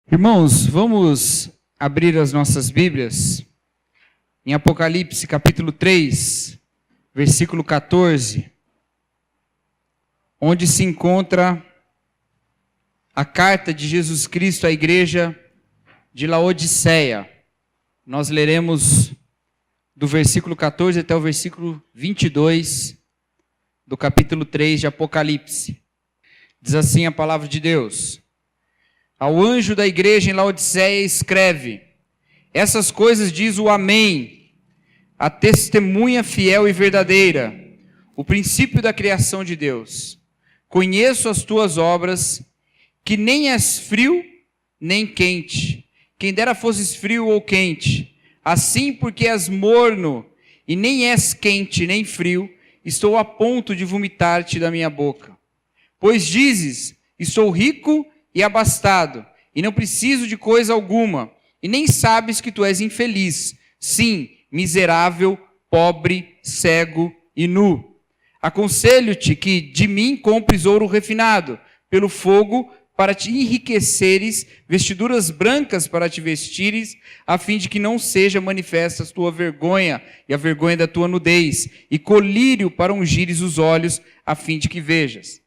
Irmãos, vamos abrir as nossas Bíblias em Apocalipse capítulo 3, versículo 14, onde se encontra a carta de Jesus Cristo à igreja de Laodiceia. Nós leremos do versículo 14 até o versículo 22 do capítulo 3 de Apocalipse. Diz assim a palavra de Deus: Ao anjo da igreja em Laodiceia escreve: Essas coisas diz o Amém, a testemunha fiel e verdadeira, o princípio da criação de Deus. Conheço as tuas obras, que nem és frio nem quente. Quem dera fosses frio ou quente. Assim, porque és morno e nem és quente nem frio, estou a ponto de vomitar-te da minha boca. Pois dizes: Estou rico e abastado, e não preciso de coisa alguma, e nem sabes que tu és infeliz, sim, miserável, pobre, cego e nu. Aconselho-te que de mim compres ouro refinado, pelo fogo, para te enriqueceres, vestiduras brancas para te vestires, a fim de que não seja manifesta a tua vergonha e a vergonha da tua nudez, e colírio para ungires os olhos, a fim de que vejas.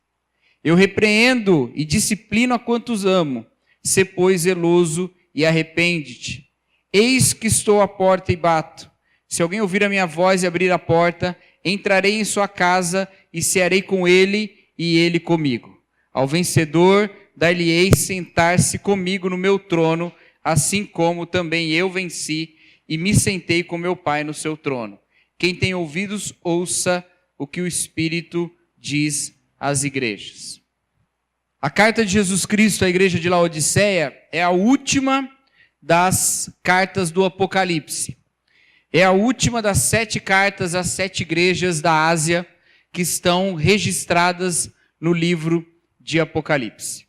Eu repreendo e disciplino a quantos amo. Sê, pois, zeloso e arrepende-te. Eis que estou à porta e bato. Se alguém ouvir a minha voz e abrir a porta, entrarei em sua casa e cearei com ele e ele comigo. Ao vencedor, dar-lhe-ei sentar-se comigo no meu trono, assim como também eu venci e me sentei com meu Pai no seu trono. Quem tem ouvidos, ouça o que o Espírito diz às igrejas. A carta de Jesus Cristo à igreja de Laodiceia é a última das cartas do Apocalipse. É a última das 7 cartas às 7 igrejas da Ásia que estão registradas no livro de Apocalipse.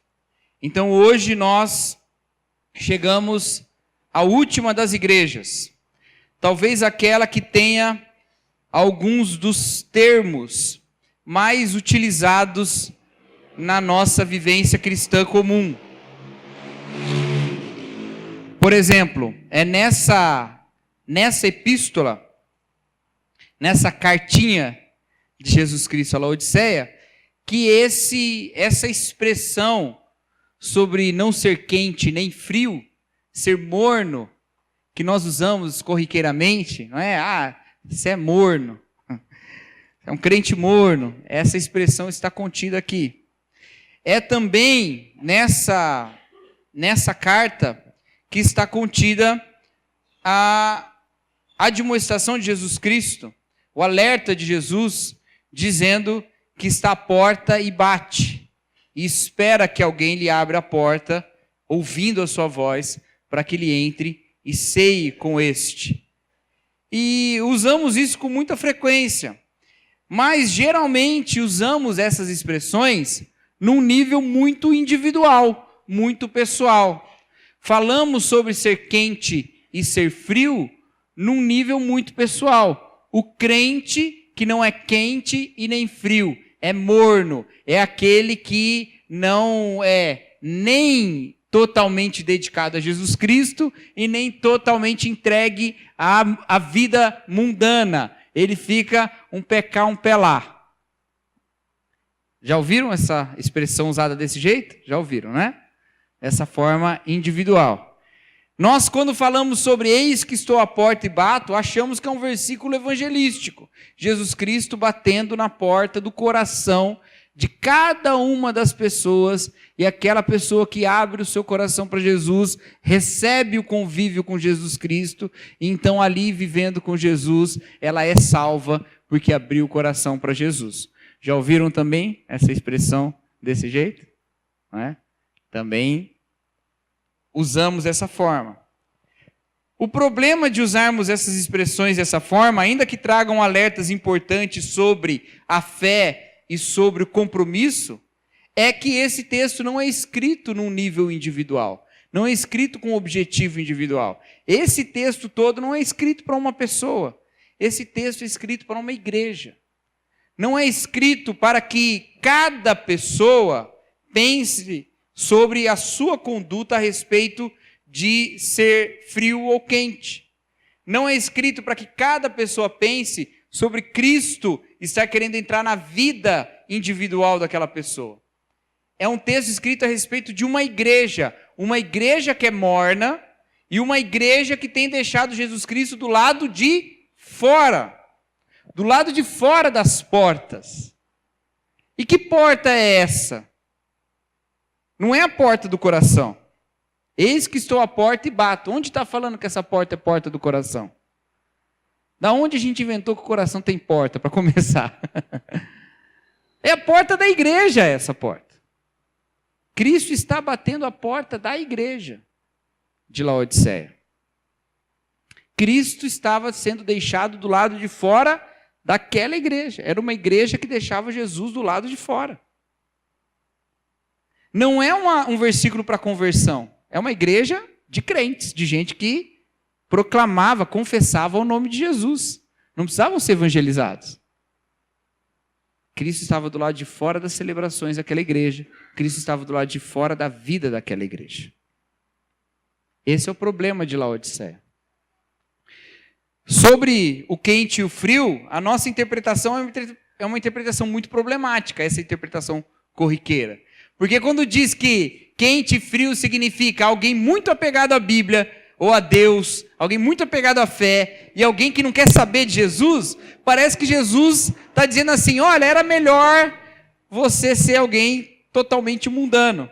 Então hoje nós chegamos à última das igrejas, talvez aquela que tenha alguns dos termos mais utilizados na nossa vivência cristã comum. Por exemplo, é nessa epístola, nessa cartinha de Jesus Cristo à Laodiceia, que essa expressão sobre não ser quente nem frio, ser morno, que nós usamos corriqueiramente, não é? Você é morno. É um crente morno. Essa expressão está contida aqui. É também nessa carta que está contida a admoestação de Jesus Cristo, o alerta de Jesus, dizendo que está à porta e bate, e espera que alguém lhe abra a porta, ouvindo a sua voz, para que ele entre e ceie com este. E usamos isso com muita frequência. Mas geralmente usamos essas expressões num nível muito individual, muito pessoal. Falamos sobre ser quente e ser frio num nível muito pessoal. O crente que não é quente e nem frio, é morno, é aquele que não é nem totalmente dedicado a Jesus Cristo e nem totalmente entregue à vida mundana. Ele fica um pé cá, um pé lá. Já ouviram essa expressão usada desse jeito? Já ouviram, né? Dessa forma individual. Nós, quando falamos sobre eis que estou à porta e bato, achamos que é um versículo evangelístico. Jesus Cristo batendo na porta do coração de cada uma das pessoas, e aquela pessoa que abre o seu coração para Jesus, recebe o convívio com Jesus Cristo, e então ali vivendo com Jesus, ela é salva porque abriu o coração para Jesus. Já ouviram também essa expressão desse jeito? Não é? Também usamos dessa forma. O problema de usarmos essas expressões dessa forma, ainda que tragam alertas importantes sobre a fé e sobre o compromisso, é que esse texto não é escrito num nível individual, não é escrito com objetivo individual. Esse texto todo não é escrito para uma pessoa, esse texto é escrito para uma igreja. Não é escrito para que cada pessoa pense sobre a sua conduta a respeito de ser frio ou quente. Não é escrito para que cada pessoa pense sobre Cristo estar querendo entrar na vida individual daquela pessoa. É um texto escrito a respeito de uma igreja que é morna e uma igreja que tem deixado Jesus Cristo do lado de fora das portas. E que porta é essa? Não é a porta do coração. Eis que estou à porta e bato. Onde está falando que essa porta é porta do coração? Da onde a gente inventou que o coração tem porta, para começar? É a porta da igreja, essa porta. Cristo está batendo a porta da igreja de Laodiceia. Cristo estava sendo deixado do lado de fora daquela igreja. Era uma igreja que deixava Jesus do lado de fora. Não é um versículo para conversão. É uma igreja de crentes, de gente que proclamava, confessava o nome de Jesus. Não precisavam ser evangelizados. Cristo estava do lado de fora das celebrações daquela igreja. Cristo estava do lado de fora da vida daquela igreja. Esse é o problema de Laodiceia. Sobre o quente e o frio, a nossa interpretação é uma interpretação muito problemática, essa interpretação corriqueira. Porque quando diz que quente e frio significa alguém muito apegado à Bíblia ou a Deus, alguém muito apegado à fé e alguém que não quer saber de Jesus, parece que Jesus está dizendo assim, olha, era melhor você ser alguém totalmente mundano.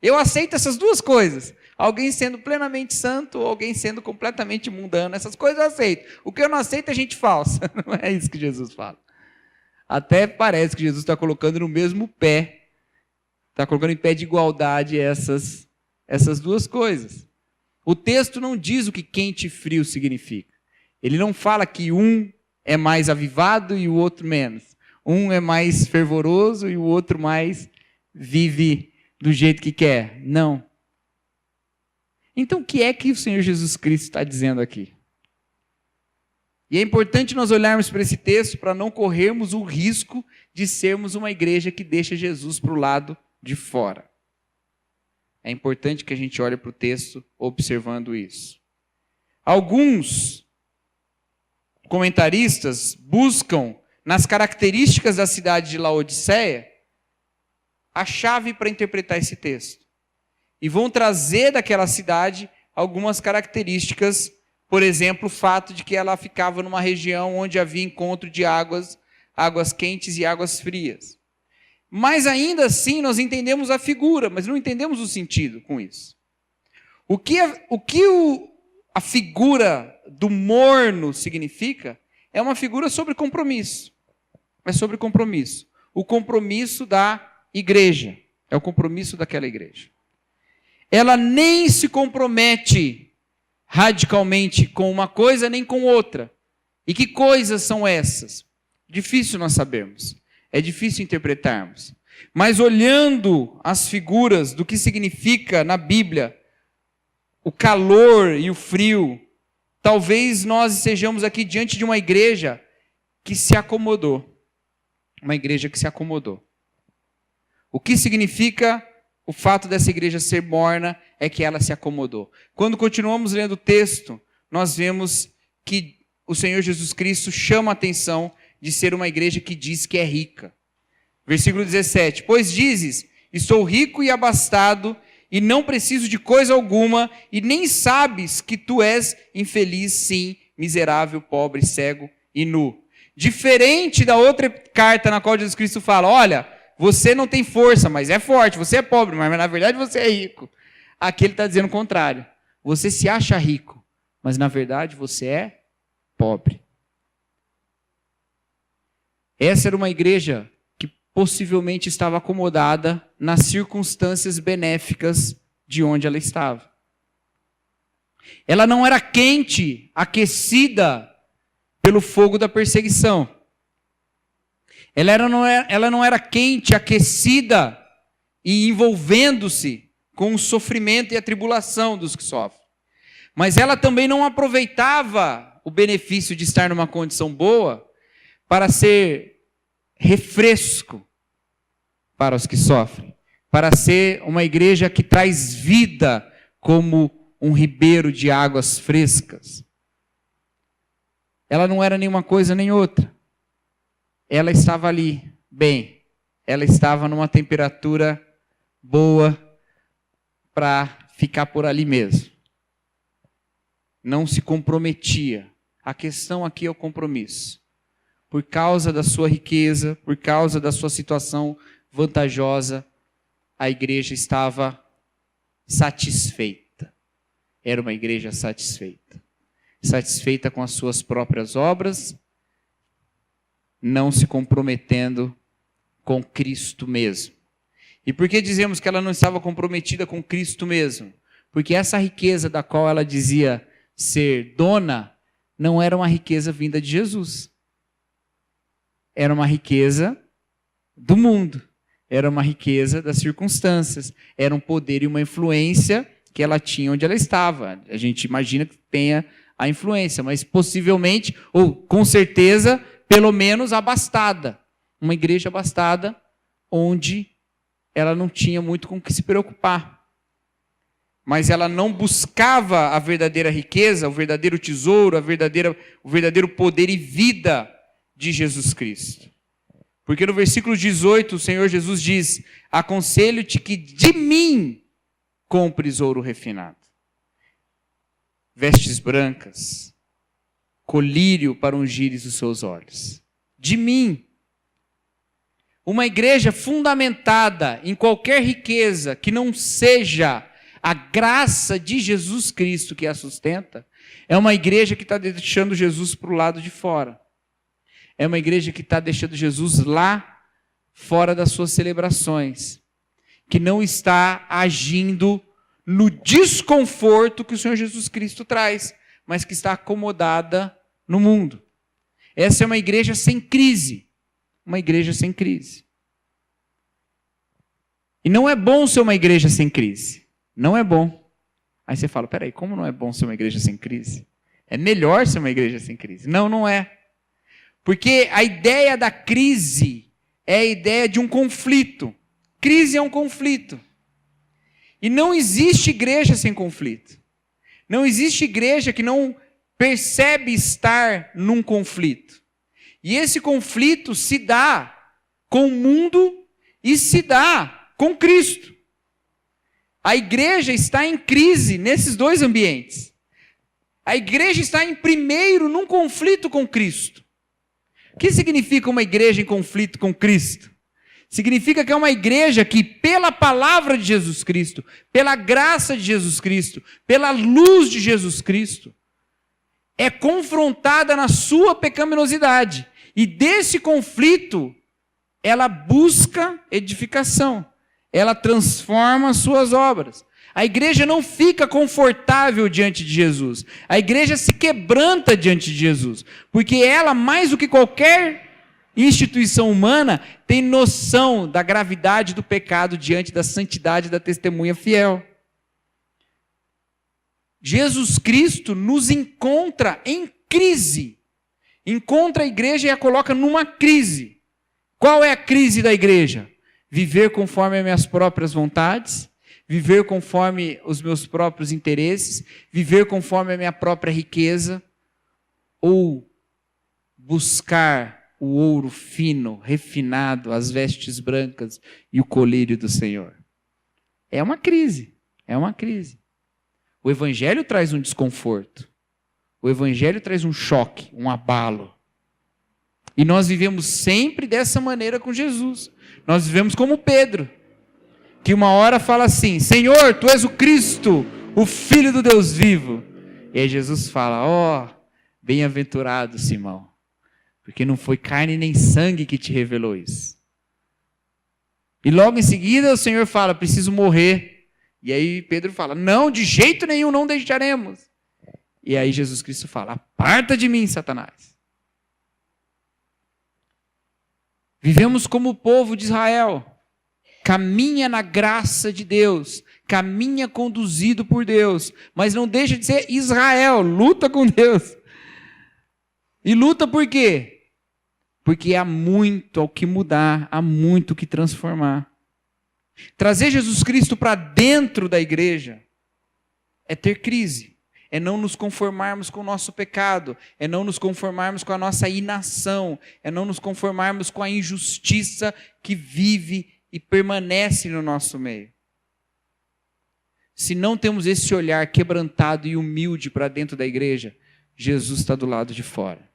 Eu aceito essas duas coisas. Alguém sendo plenamente santo ou alguém sendo completamente mundano. Essas coisas eu aceito. O que eu não aceito é gente falsa. Não é isso que Jesus fala. Até parece que Jesus está colocando no mesmo pé. Está colocando em pé de igualdade essas duas coisas. O texto não diz o que quente e frio significa. Ele não fala que um é mais avivado e o outro menos. Um é mais fervoroso e o outro mais vive do jeito que quer. Não. Então, o que é que o Senhor Jesus Cristo está dizendo aqui? E é importante nós olharmos para esse texto para não corrermos o risco de sermos uma igreja que deixa Jesus para o lado de fora. É importante que a gente olhe para o texto observando isso. Alguns comentaristas buscam nas características da cidade de Laodiceia a chave para interpretar esse texto. E vão trazer daquela cidade algumas características, por exemplo, o fato de que ela ficava numa região onde havia encontro de águas quentes e águas frias. Mas ainda assim nós entendemos a figura, mas não entendemos o sentido com isso. O que a figura do morno significa é uma figura sobre compromisso. É sobre compromisso. O compromisso da igreja. É o compromisso daquela igreja. Ela nem se compromete radicalmente com uma coisa nem com outra. E que coisas são essas? Difícil nós sabermos. É difícil interpretarmos. Mas olhando as figuras do que significa na Bíblia o calor e o frio, talvez nós estejamos aqui diante de uma igreja que se acomodou. Uma igreja que se acomodou. O que significa o fato dessa igreja ser morna é que ela se acomodou. Quando continuamos lendo o texto, nós vemos que o Senhor Jesus Cristo chama a atenção de ser uma igreja que diz que é rica. Versículo 17. Pois dizes, estou rico e abastado, e não preciso de coisa alguma, e nem sabes que tu és infeliz, sim, miserável, pobre, cego e nu. Diferente da outra carta na qual Jesus Cristo fala, olha, você não tem força, mas é forte, você é pobre, mas na verdade você é rico. Aqui ele está dizendo o contrário. Você se acha rico, mas na verdade você é pobre. Essa era uma igreja que possivelmente estava acomodada nas circunstâncias benéficas de onde ela estava. Ela não era quente, aquecida pelo fogo da perseguição. Ela não era quente, aquecida e envolvendo-se com o sofrimento e a tribulação dos que sofrem. Mas ela também não aproveitava o benefício de estar numa condição boa para ser refresco para os que sofrem, para ser uma igreja que traz vida como um ribeiro de águas frescas. Ela não era nenhuma coisa nem outra. Ela estava ali, bem. Ela estava numa temperatura boa para ficar por ali mesmo. Não se comprometia. A questão aqui é o compromisso. Por causa da sua riqueza, por causa da sua situação vantajosa, a igreja estava satisfeita. Era uma igreja satisfeita. Satisfeita com as suas próprias obras, não se comprometendo com Cristo mesmo. E por que dizemos que ela não estava comprometida com Cristo mesmo? Porque essa riqueza da qual ela dizia ser dona, não era uma riqueza vinda de Jesus. Era uma riqueza do mundo. Era uma riqueza das circunstâncias. Era um poder e uma influência que ela tinha onde ela estava. A gente imagina que tenha a influência, mas possivelmente, ou com certeza, pelo menos abastada. Uma igreja abastada, onde ela não tinha muito com o que se preocupar. Mas ela não buscava a verdadeira riqueza, o verdadeiro tesouro, o verdadeiro poder e vida de Jesus Cristo. Porque no versículo 18, o Senhor Jesus diz: aconselho-te que de mim compres ouro refinado, vestes brancas, colírio para ungires os seus olhos. De mim. Uma igreja fundamentada em qualquer riqueza que não seja a graça de Jesus Cristo que a sustenta, é uma igreja que está deixando Jesus para o lado de fora. É uma igreja que está deixando Jesus lá fora das suas celebrações. Que não está agindo no desconforto que o Senhor Jesus Cristo traz, mas que está acomodada no mundo. Essa é uma igreja sem crise. Uma igreja sem crise. E não é bom ser uma igreja sem crise. Não é bom. Aí você fala, peraí, como não é bom ser uma igreja sem crise? É melhor ser uma igreja sem crise. Não, não é. Porque a ideia da crise é a ideia de um conflito. Crise é um conflito. E não existe igreja sem conflito. Não existe igreja que não percebe estar num conflito. E esse conflito se dá com o mundo e se dá com Cristo. A igreja está em crise nesses dois ambientes. A igreja está em primeiro num conflito com Cristo. O que significa uma igreja em conflito com Cristo? Significa que é uma igreja que, pela palavra de Jesus Cristo, pela graça de Jesus Cristo, pela luz de Jesus Cristo, é confrontada na sua pecaminosidade. E desse conflito, ela busca edificação. Ela transforma as suas obras. A igreja não fica confortável diante de Jesus. A igreja se quebranta diante de Jesus. Porque ela, mais do que qualquer instituição humana, tem noção da gravidade do pecado diante da santidade da testemunha fiel. Jesus Cristo nos encontra em crise. Encontra a igreja e a coloca numa crise. Qual é a crise da igreja? Viver conforme as minhas próprias vontades, viver conforme os meus próprios interesses, viver conforme a minha própria riqueza, ou buscar o ouro fino, refinado, as vestes brancas e o colírio do Senhor. É uma crise, é uma crise. O Evangelho traz um desconforto. O Evangelho traz um choque, um abalo. E nós vivemos sempre dessa maneira com Jesus. Nós vivemos como Pedro, que uma hora fala assim: Senhor, Tu és o Cristo, o Filho do Deus vivo. E aí Jesus fala: ó, bem-aventurado Simão, porque não foi carne nem sangue que te revelou isso. E logo em seguida o Senhor fala: preciso morrer. E aí Pedro fala: não, de jeito nenhum não deixaremos. E aí Jesus Cristo fala: aparta de mim, Satanás. Vivemos como o povo de Israel. Caminha na graça de Deus. Caminha conduzido por Deus. Mas não deixa de ser Israel. Luta com Deus. E luta por quê? Porque há muito ao que mudar. Há muito o que transformar. Trazer Jesus Cristo para dentro da igreja é ter crise, é não nos conformarmos com o nosso pecado, é não nos conformarmos com a nossa inação, é não nos conformarmos com a injustiça que vive e permanece no nosso meio. Se não temos esse olhar quebrantado e humilde para dentro da igreja, Jesus está do lado de fora.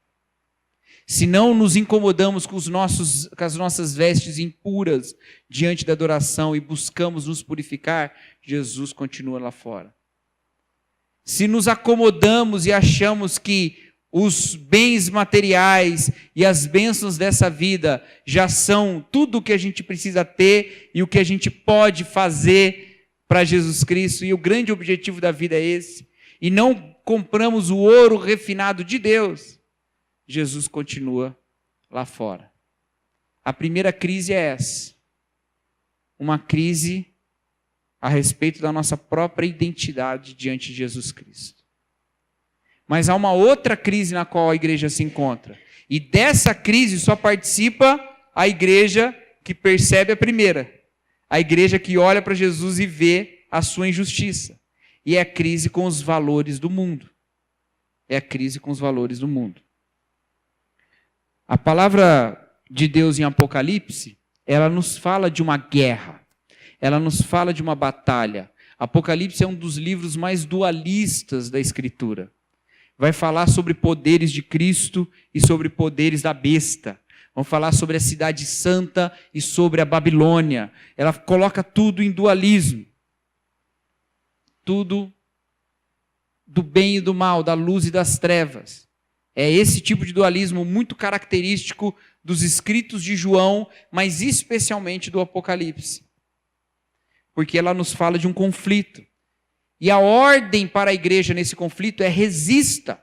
Se não nos incomodamos com as nossas vestes impuras diante da adoração e buscamos nos purificar, Jesus continua lá fora. Se nos acomodamos e achamos que os bens materiais e as bênçãos dessa vida já são tudo o que a gente precisa ter e o que a gente pode fazer para Jesus Cristo, e o grande objetivo da vida é esse, e não compramos o ouro refinado de Deus, Jesus continua lá fora. A primeira crise é essa. Uma crise a respeito da nossa própria identidade diante de Jesus Cristo. Mas há uma outra crise na qual a igreja se encontra. E dessa crise só participa a igreja que percebe a primeira. A igreja que olha para Jesus e vê a sua injustiça. E é a crise com os valores do mundo. É a crise com os valores do mundo. A palavra de Deus em Apocalipse, ela nos fala de uma guerra. Ela nos fala de uma batalha. Apocalipse é um dos livros mais dualistas da Escritura. Vai falar sobre poderes de Cristo e sobre poderes da besta. Vão falar sobre a cidade santa e sobre a Babilônia. Ela coloca tudo em dualismo. Tudo do bem e do mal, da luz e das trevas. É esse tipo de dualismo muito característico dos escritos de João, mas especialmente do Apocalipse. Porque ela nos fala de um conflito. E a ordem para a igreja nesse conflito é resista.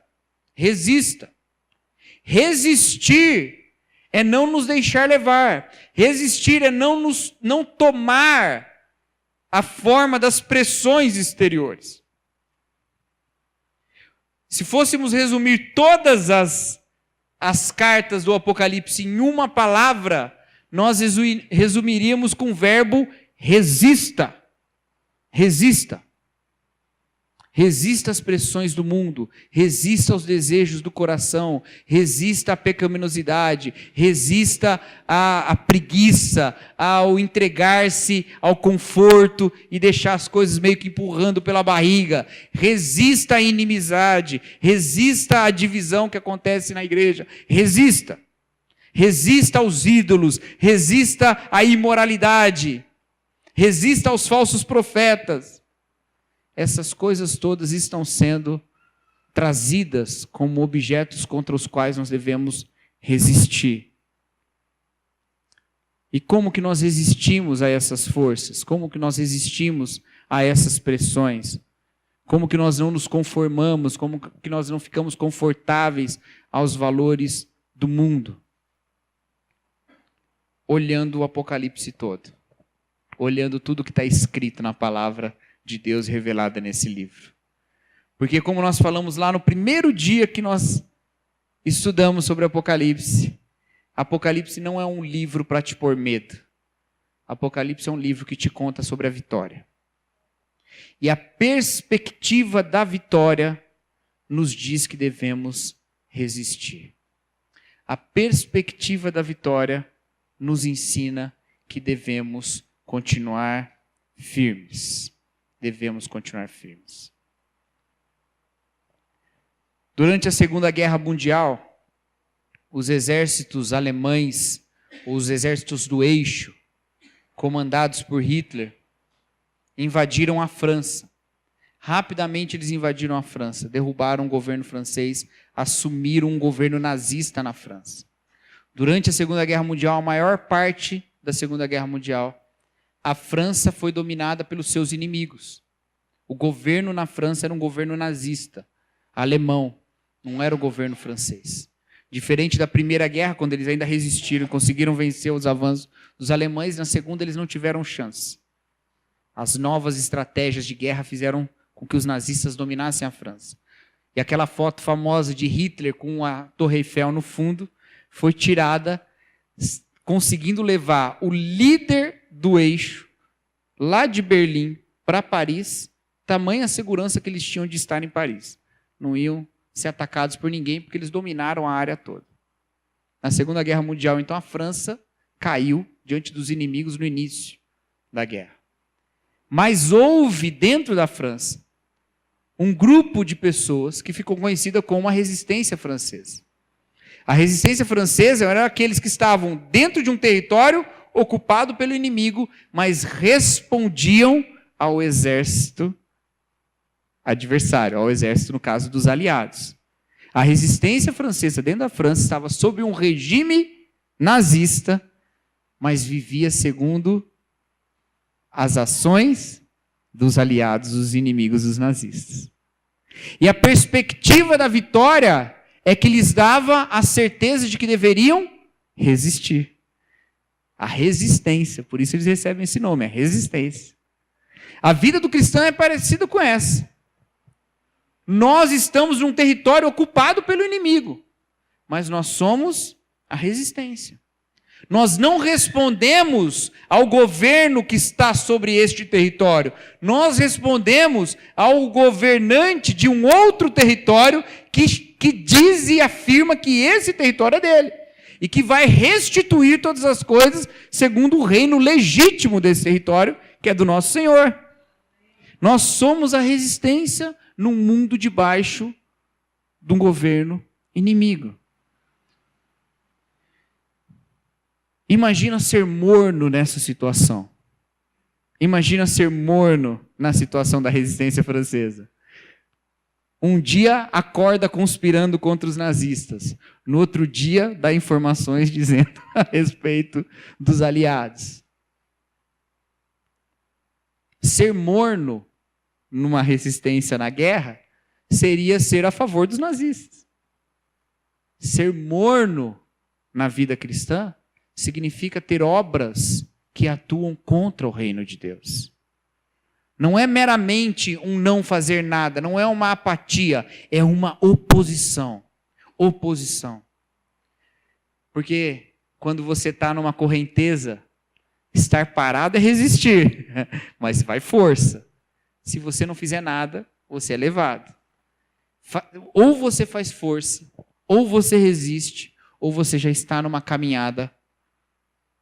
Resista. Resistir é não nos deixar levar. Resistir é não tomar a forma das pressões exteriores. Se fôssemos resumir todas as cartas do Apocalipse em uma palavra, nós resumiríamos com o verbo resista. Resista. Resista às pressões do mundo, resista aos desejos do coração, resista à pecaminosidade, resista à preguiça, ao entregar-se ao conforto e deixar as coisas meio que empurrando pela barriga. Resista à inimizade, resista à divisão que acontece na igreja. Resista. Resista aos ídolos, resista à imoralidade, resista aos falsos profetas. Essas coisas todas estão sendo trazidas como objetos contra os quais nós devemos resistir. E como que nós resistimos a essas forças? Como que nós resistimos a essas pressões? Como que nós não nos conformamos? Como que nós não ficamos confortáveis aos valores do mundo? Olhando o Apocalipse todo. Olhando tudo que está escrito na palavra de Deus revelada nesse livro. Porque como nós falamos lá no primeiro dia que nós estudamos sobre Apocalipse, Apocalipse não é um livro para te pôr medo. Apocalipse é um livro que te conta sobre a vitória. E a perspectiva da vitória nos diz que devemos resistir. A perspectiva da vitória nos ensina que devemos continuar firmes. Devemos continuar firmes. Durante a Segunda Guerra Mundial, os exércitos alemães, os exércitos do Eixo, comandados por Hitler, invadiram a França. Rapidamente eles invadiram a França, derrubaram o governo francês, assumiram um governo nazista na França. Durante a Segunda Guerra Mundial, a maior parte da Segunda Guerra Mundial, a França foi dominada pelos seus inimigos. O governo na França era um governo nazista, alemão, não era o governo francês. Diferente da Primeira Guerra, quando eles ainda resistiram e conseguiram vencer os avanços dos alemães, na Segunda eles não tiveram chance. As novas estratégias de guerra fizeram com que os nazistas dominassem a França. E aquela foto famosa de Hitler com a Torre Eiffel no fundo foi tirada, conseguindo levar o líder do Eixo lá de Berlim para Paris, tamanha a segurança que eles tinham de estar em Paris. Não iam ser atacados por ninguém, porque eles dominaram a área toda. Na Segunda Guerra Mundial, então, a França caiu diante dos inimigos no início da guerra. Mas houve dentro da França um grupo de pessoas que ficou conhecida como a resistência francesa. A resistência francesa eram aqueles que estavam dentro de um território ocupado pelo inimigo, mas respondiam ao exército adversário, ao exército, no caso, dos aliados. A resistência francesa dentro da França estava sob um regime nazista, mas vivia segundo as ações dos aliados, dos inimigos dos nazistas. E a perspectiva da vitória é que lhes dava a certeza de que deveriam resistir. A resistência, por isso eles recebem esse nome, a resistência. A vida do cristão é parecida com essa. Nós estamos num território ocupado pelo inimigo, mas nós somos a resistência. Nós não respondemos ao governo que está sobre este território. Nós respondemos ao governante de um outro território que diz e afirma que esse território é dele. E que vai restituir todas as coisas segundo o reino legítimo desse território, que é do nosso Senhor. Nós somos a resistência num mundo debaixo de um governo inimigo. Imagina ser morno nessa situação. Imagina ser morno na situação da resistência francesa. Um dia acorda conspirando contra os nazistas. No outro dia dá informações dizendo a respeito dos aliados. Ser morno numa resistência na guerra seria ser a favor dos nazistas. Ser morno na vida cristã significa ter obras que atuam contra o reino de Deus. Não é meramente um não fazer nada, não é uma apatia, é uma oposição. Oposição. Porque quando você está numa correnteza, estar parado é resistir, mas vai força. Se você não fizer nada, você é levado. Ou você faz força, ou você resiste, ou você já está numa caminhada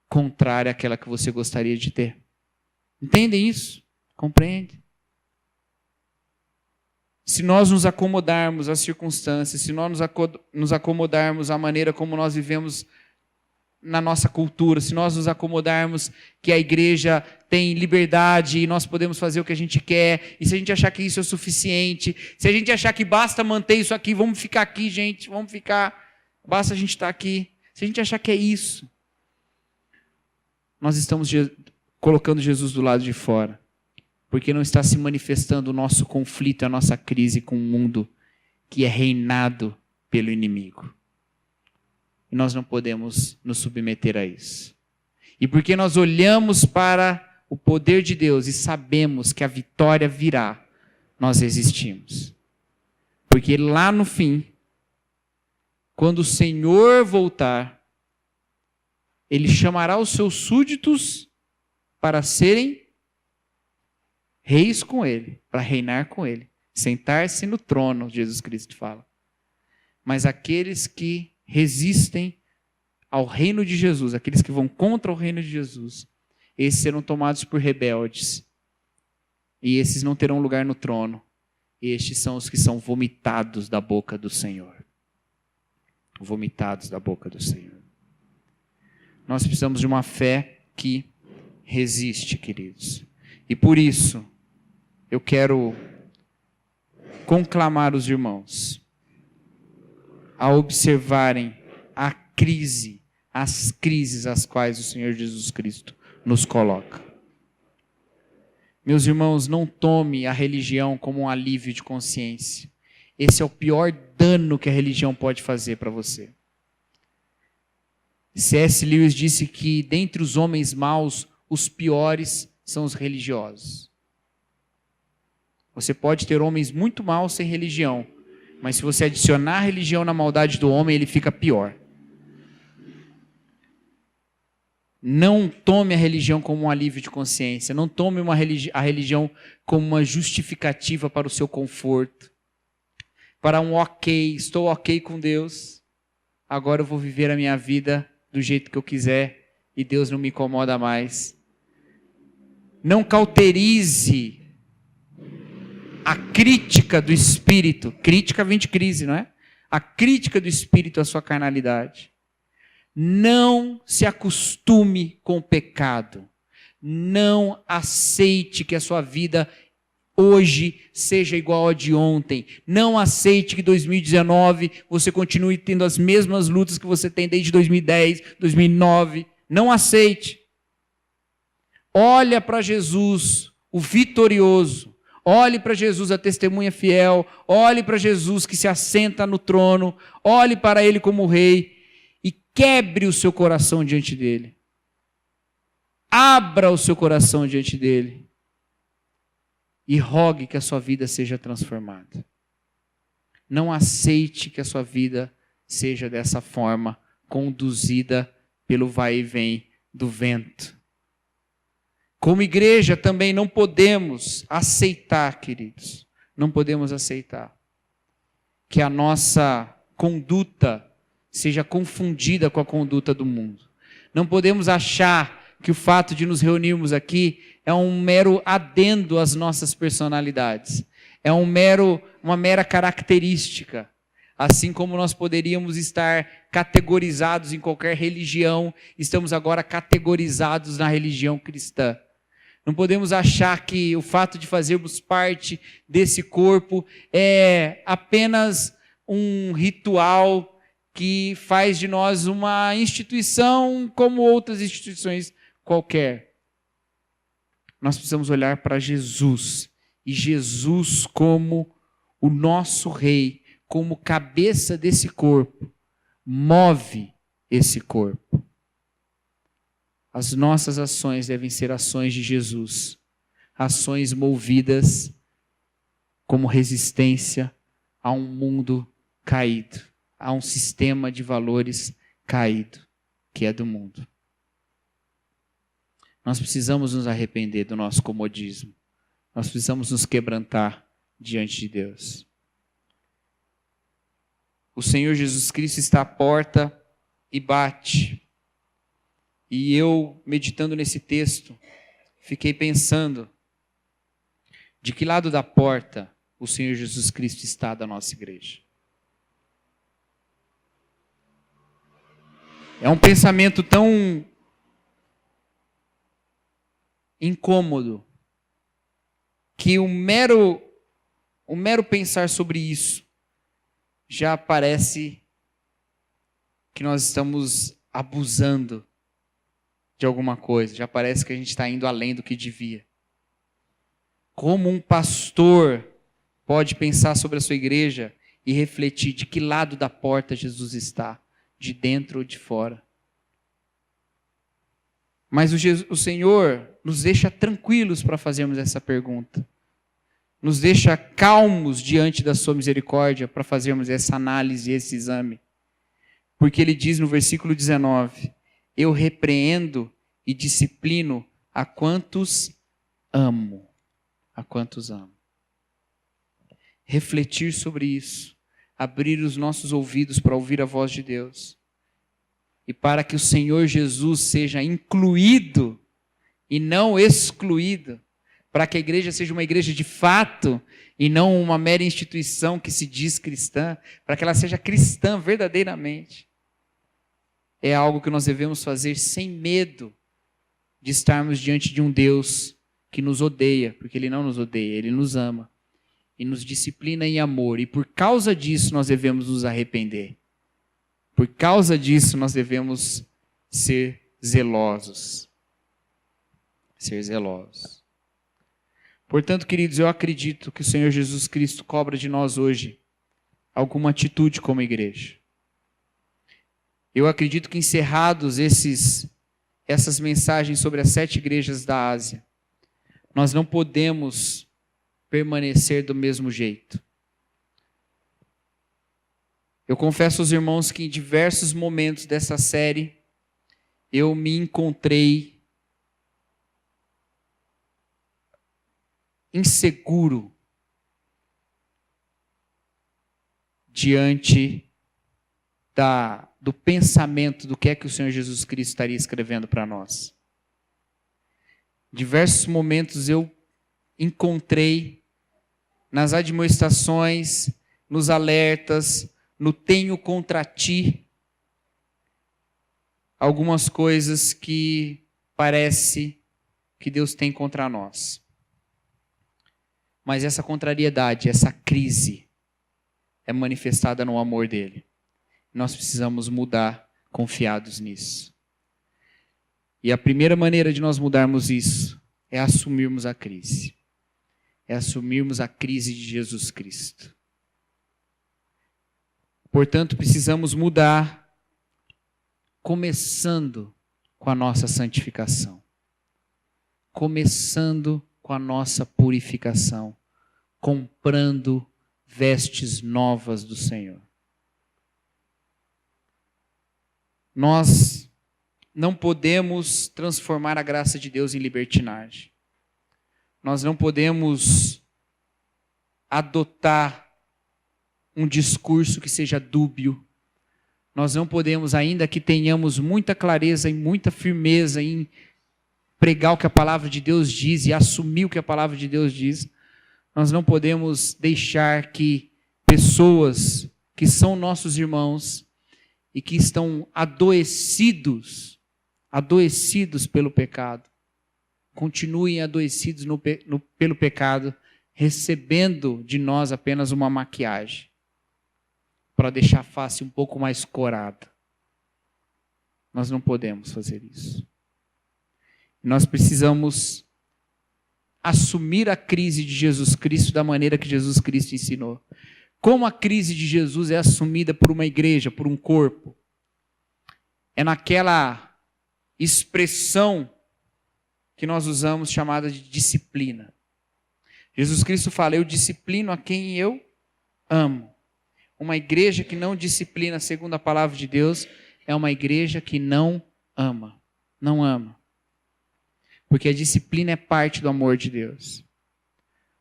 contrária àquela que você gostaria de ter. Entendem isso? Compreende? Se nós nos acomodarmos às circunstâncias, se nós nos acomodarmos à maneira como nós vivemos na nossa cultura, se nós nos acomodarmos que a igreja tem liberdade e nós podemos fazer o que a gente quer, e se a gente achar que isso é suficiente, se a gente achar que basta manter isso aqui, vamos ficar aqui, gente, vamos ficar, basta a gente estar aqui. Se a gente achar que é isso, nós estamos colocando Jesus do lado de fora. Porque não está se manifestando o nosso conflito, a nossa crise com o mundo que é reinado pelo inimigo. E nós não podemos nos submeter a isso. E porque nós olhamos para o poder de Deus e sabemos que a vitória virá, nós resistimos. Porque lá no fim, quando o Senhor voltar, Ele chamará os seus súditos para serem reis com Ele, para reinar com Ele, sentar-se no trono, Jesus Cristo fala. Mas aqueles que resistem ao reino de Jesus, aqueles que vão contra o reino de Jesus, esses serão tomados por rebeldes, e esses não terão lugar no trono. Estes são os que são vomitados da boca do Senhor. Vomitados da boca do Senhor. Nós precisamos de uma fé que resiste, queridos. E por isso, eu quero conclamar os irmãos a observarem a crise, as crises às quais o Senhor Jesus Cristo nos coloca. Meus irmãos, não tome a religião como um alívio de consciência. Esse é o pior dano que a religião pode fazer para você. C.S. Lewis disse que dentre os homens maus, os piores são os religiosos. Você pode ter homens muito maus sem religião, mas se você adicionar a religião na maldade do homem, ele fica pior. Não tome a religião como um alívio de consciência. Não tome a religião como uma justificativa para o seu conforto. Para um ok, estou ok com Deus. Agora eu vou viver a minha vida do jeito que eu quiser e Deus não me incomoda mais. Não cauterize a crítica do Espírito. Crítica vem de crise, não é? A crítica do Espírito à sua carnalidade. Não se acostume com o pecado. Não aceite que a sua vida hoje seja igual a de ontem. Não aceite que em 2019 você continue tendo as mesmas lutas que você tem desde 2010, 2009. Não aceite. Olha para Jesus, o vitorioso. Olhe para Jesus, a testemunha fiel. Olhe para Jesus que se assenta no trono. Olhe para Ele como Rei. E quebre o seu coração diante dele. Abra o seu coração diante dele. E rogue que a sua vida seja transformada. Não aceite que a sua vida seja dessa forma, conduzida pelo vai e vem do vento. Como igreja também não podemos aceitar, queridos, não podemos aceitar que a nossa conduta seja confundida com a conduta do mundo. Não podemos achar que o fato de nos reunirmos aqui é um mero adendo às nossas personalidades. É uma mera característica. Assim como nós poderíamos estar categorizados em qualquer religião, estamos agora categorizados na religião cristã. Não podemos achar que o fato de fazermos parte desse corpo é apenas um ritual que faz de nós uma instituição como outras instituições qualquer. Nós precisamos olhar para Jesus, e Jesus como o nosso Rei, como cabeça desse corpo, move esse corpo. As nossas ações devem ser ações de Jesus, ações movidas como resistência a um mundo caído, a um sistema de valores caído, que é do mundo. Nós precisamos nos arrepender do nosso comodismo. Nós precisamos nos quebrantar diante de Deus. O Senhor Jesus Cristo está à porta e bate. E eu, meditando nesse texto, fiquei pensando de que lado da porta o Senhor Jesus Cristo está da nossa igreja. É um pensamento tão incômodo que o mero pensar sobre isso já parece que nós estamos abusando de alguma coisa, já parece que a gente está indo além do que devia. Como um pastor pode pensar sobre a sua igreja e refletir de que lado da porta Jesus está, de dentro ou de fora? Mas o Senhor nos deixa tranquilos para fazermos essa pergunta. Nos deixa calmos diante da sua misericórdia para fazermos essa análise, esse exame. Porque Ele diz no versículo 19, eu repreendo e disciplino a quantos amo. A quantos amo. Refletir sobre isso. Abrir os nossos ouvidos para ouvir a voz de Deus. E para que o Senhor Jesus seja incluído e não excluído. Para que a igreja seja uma igreja de fato e não uma mera instituição que se diz cristã. Para que ela seja cristã verdadeiramente. É algo que nós devemos fazer sem medo de estarmos diante de um Deus que nos odeia. Porque Ele não nos odeia, Ele nos ama. E nos disciplina em amor. E por causa disso nós devemos nos arrepender. Por causa disso, nós devemos ser zelosos. Ser zelosos. Portanto, queridos, eu acredito que o Senhor Jesus Cristo cobra de nós hoje alguma atitude como igreja. Eu acredito que encerrados essas mensagens sobre as 7 igrejas da Ásia, nós não podemos permanecer do mesmo jeito. Eu confesso aos irmãos que em diversos momentos dessa série, eu me encontrei inseguro diante do pensamento do que é que o Senhor Jesus Cristo estaria escrevendo para nós. Diversos momentos eu encontrei nas admoestações, nos alertas, no tenho contra ti, algumas coisas que parece que Deus tem contra nós. Mas essa contrariedade, essa crise é manifestada no amor dele. Nós precisamos mudar confiados nisso. E a primeira maneira de nós mudarmos isso é assumirmos a crise. É assumirmos a crise de Jesus Cristo. Portanto, precisamos mudar, começando com a nossa santificação. Começando com a nossa purificação. Comprando vestes novas do Senhor. Nós não podemos transformar a graça de Deus em libertinagem. Nós não podemos adotar um discurso que seja dúbio. Nós não podemos, ainda que tenhamos muita clareza e muita firmeza em pregar o que a palavra de Deus diz e assumir o que a palavra de Deus diz, nós não podemos deixar que pessoas que são nossos irmãos e que estão adoecidos pelo pecado, continuem adoecidos pelo pecado, recebendo de nós apenas uma maquiagem, para deixar a face um pouco mais corada. Nós não podemos fazer isso. Nós precisamos assumir a crise de Jesus Cristo da maneira que Jesus Cristo ensinou. Como a crise de Jesus é assumida por uma igreja, por um corpo? É naquela expressão que nós usamos chamada de disciplina. Jesus Cristo fala, eu disciplino a quem eu amo. Uma igreja que não disciplina segundo a palavra de Deus é uma igreja que não ama. Não ama. Porque a disciplina é parte do amor de Deus.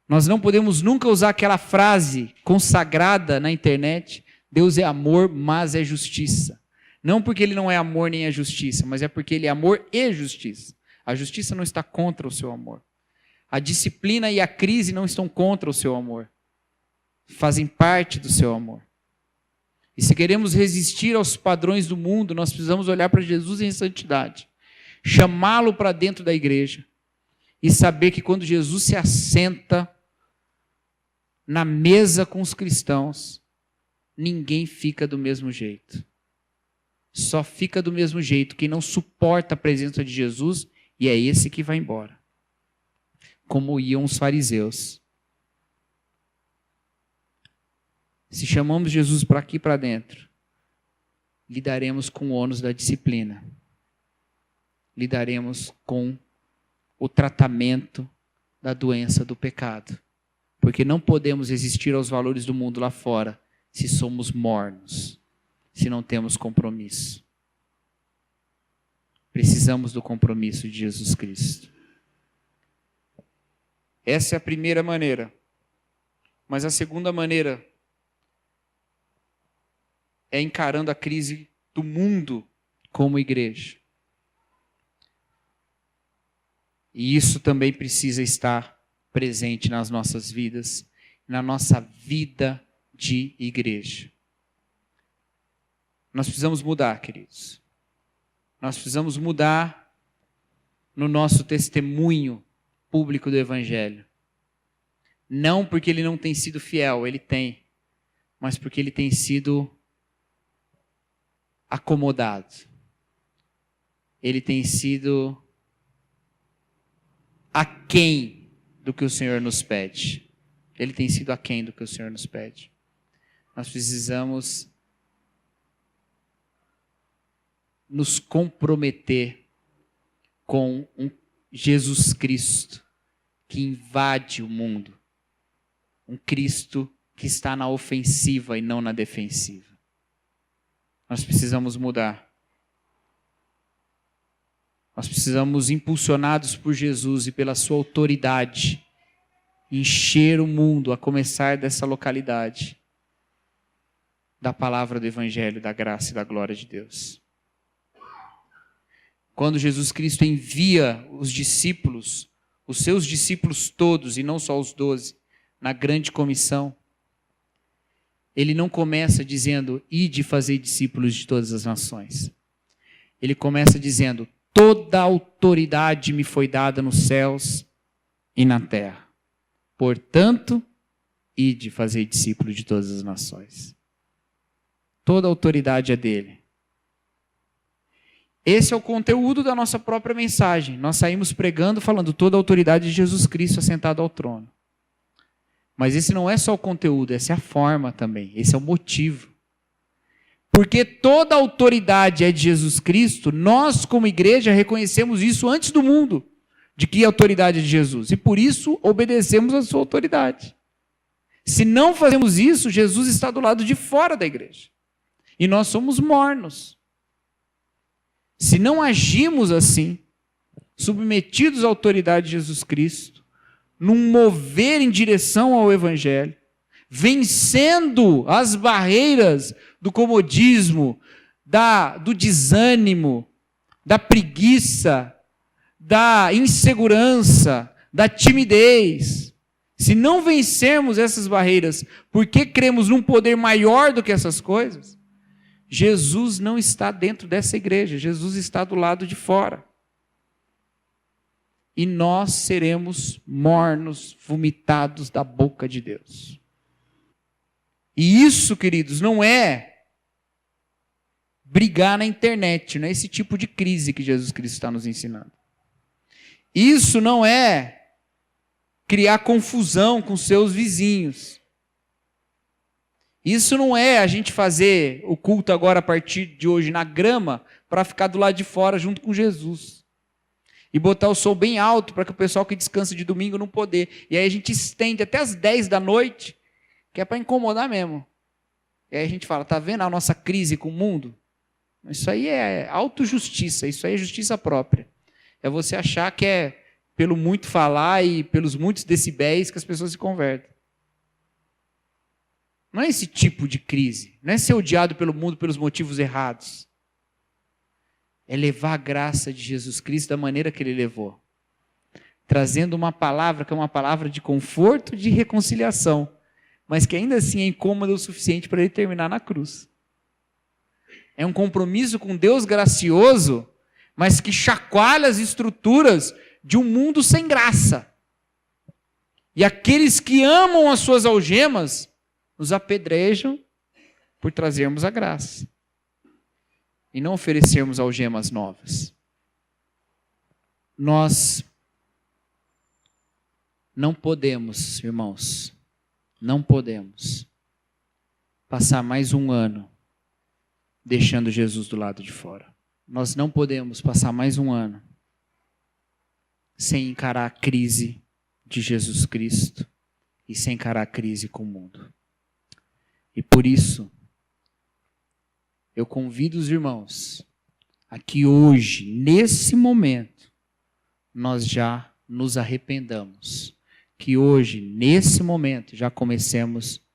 Nós não podemos nunca usar aquela frase consagrada na internet, Deus é amor, mas é justiça. Não porque ele não é amor nem é justiça, mas é porque ele é amor e justiça. A justiça não está contra o seu amor. A disciplina e a crise não estão contra o seu amor. Fazem parte do seu amor. E se queremos resistir aos padrões do mundo, nós precisamos olhar para Jesus em santidade. Chamá-lo para dentro da igreja. E saber que quando Jesus se assenta na mesa com os cristãos, ninguém fica do mesmo jeito. Só fica do mesmo jeito quem não suporta a presença de Jesus, e é esse que vai embora. Como iam os fariseus. Se chamamos Jesus para aqui para dentro, lidaremos com o ônus da disciplina. Lidaremos com o tratamento da doença do pecado. Porque não podemos resistir aos valores do mundo lá fora se somos mornos, se não temos compromisso. Precisamos do compromisso de Jesus Cristo. Essa é a primeira maneira. Mas a segunda maneira é encarando a crise do mundo como igreja. E isso também precisa estar presente nas nossas vidas, na nossa vida de igreja. Nós precisamos mudar, queridos. Nós precisamos mudar no nosso testemunho público do Evangelho. Não porque ele não tem sido fiel, ele tem, mas porque ele tem sido acomodado. Ele tem sido aquém do que o Senhor nos pede. Ele tem sido aquém do que o Senhor nos pede. Nós precisamos nos comprometer com um Jesus Cristo que invade o mundo. Um Cristo que está na ofensiva e não na defensiva. Nós precisamos mudar. Nós precisamos, impulsionados por Jesus e pela sua autoridade, encher o mundo, a começar dessa localidade, da palavra do Evangelho, da graça e da glória de Deus. Quando Jesus Cristo envia os discípulos, os seus discípulos todos, e não só os 12, na grande comissão, ele não começa dizendo, ide fazer discípulos de todas as nações. Ele começa dizendo, toda autoridade me foi dada nos céus e na terra. Portanto, ide fazer discípulos de todas as nações. Toda autoridade é dele. Esse é o conteúdo da nossa própria mensagem. Nós saímos pregando, falando toda a autoridade de Jesus Cristo assentado ao trono. Mas esse não é só o conteúdo, essa é a forma também. Esse é o motivo. Porque toda a autoridade é de Jesus Cristo, nós como igreja reconhecemos isso antes do mundo, de que a autoridade é de Jesus. E por isso obedecemos a sua autoridade. Se não fazemos isso, Jesus está do lado de fora da igreja. E nós somos mornos. Se não agimos assim, submetidos à autoridade de Jesus Cristo, num mover em direção ao Evangelho, vencendo as barreiras do comodismo, do desânimo, da preguiça, da insegurança, da timidez. Se não vencermos essas barreiras, porque cremos num poder maior do que essas coisas, Jesus não está dentro dessa igreja, Jesus está do lado de fora. E nós seremos mornos, vomitados da boca de Deus. E isso, queridos, não é brigar na internet, não é esse tipo de crise que Jesus Cristo está nos ensinando. Isso não é criar confusão com seus vizinhos. Isso não é a gente fazer o culto agora a partir de hoje na grama para ficar do lado de fora junto com Jesus. E botar o som bem alto para que o pessoal que descansa de domingo não poder. E aí a gente estende até as 10 da noite, que é para incomodar mesmo. E aí a gente fala, tá vendo a nossa crise com o mundo? Isso aí é autojustiça, isso aí é justiça própria. É você achar que é pelo muito falar e pelos muitos decibéis que as pessoas se convertem. Não é esse tipo de crise. Não é ser odiado pelo mundo pelos motivos errados. É levar a graça de Jesus Cristo da maneira que ele levou. Trazendo uma palavra que é uma palavra de conforto e de reconciliação. Mas que ainda assim é incômoda o suficiente para ele terminar na cruz. É um compromisso com Deus gracioso, mas que chacoalha as estruturas de um mundo sem graça. E aqueles que amam as suas algemas nos apedrejam por trazermos a graça. E não oferecermos algemas novas. Nós não podemos, irmãos, não podemos passar mais um ano deixando Jesus do lado de fora. Nós não podemos passar mais um ano sem encarar a crise de Jesus Cristo e sem encarar a crise com o mundo. E por isso, eu convido os irmãos a que hoje, nesse momento, nós já nos arrependamos. Que hoje, nesse momento, já comecemos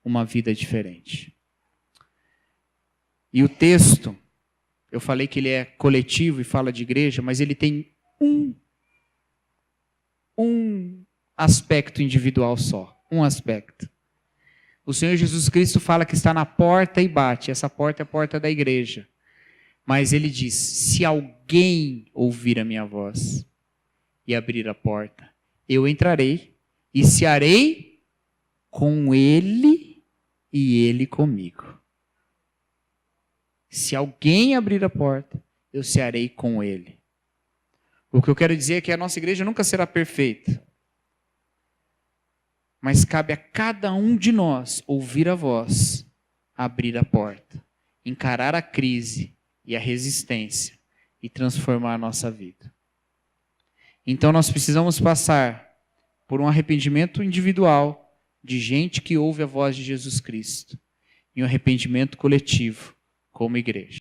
uma vida diferente. E o texto, eu falei que ele é coletivo e fala de igreja, mas ele tem um aspecto individual só. Um aspecto. O Senhor Jesus Cristo fala que está na porta e bate. Essa porta é a porta da igreja. Mas ele diz, se alguém ouvir a minha voz e abrir a porta, eu entrarei e cearei com ele e ele comigo. Se alguém abrir a porta, eu cearei com ele. O que eu quero dizer é que a nossa igreja nunca será perfeita. Mas cabe a cada um de nós ouvir a voz, abrir a porta, encarar a crise e a resistência e transformar a nossa vida. Então nós precisamos passar por um arrependimento individual de gente que ouve a voz de Jesus Cristo e um arrependimento coletivo como igreja.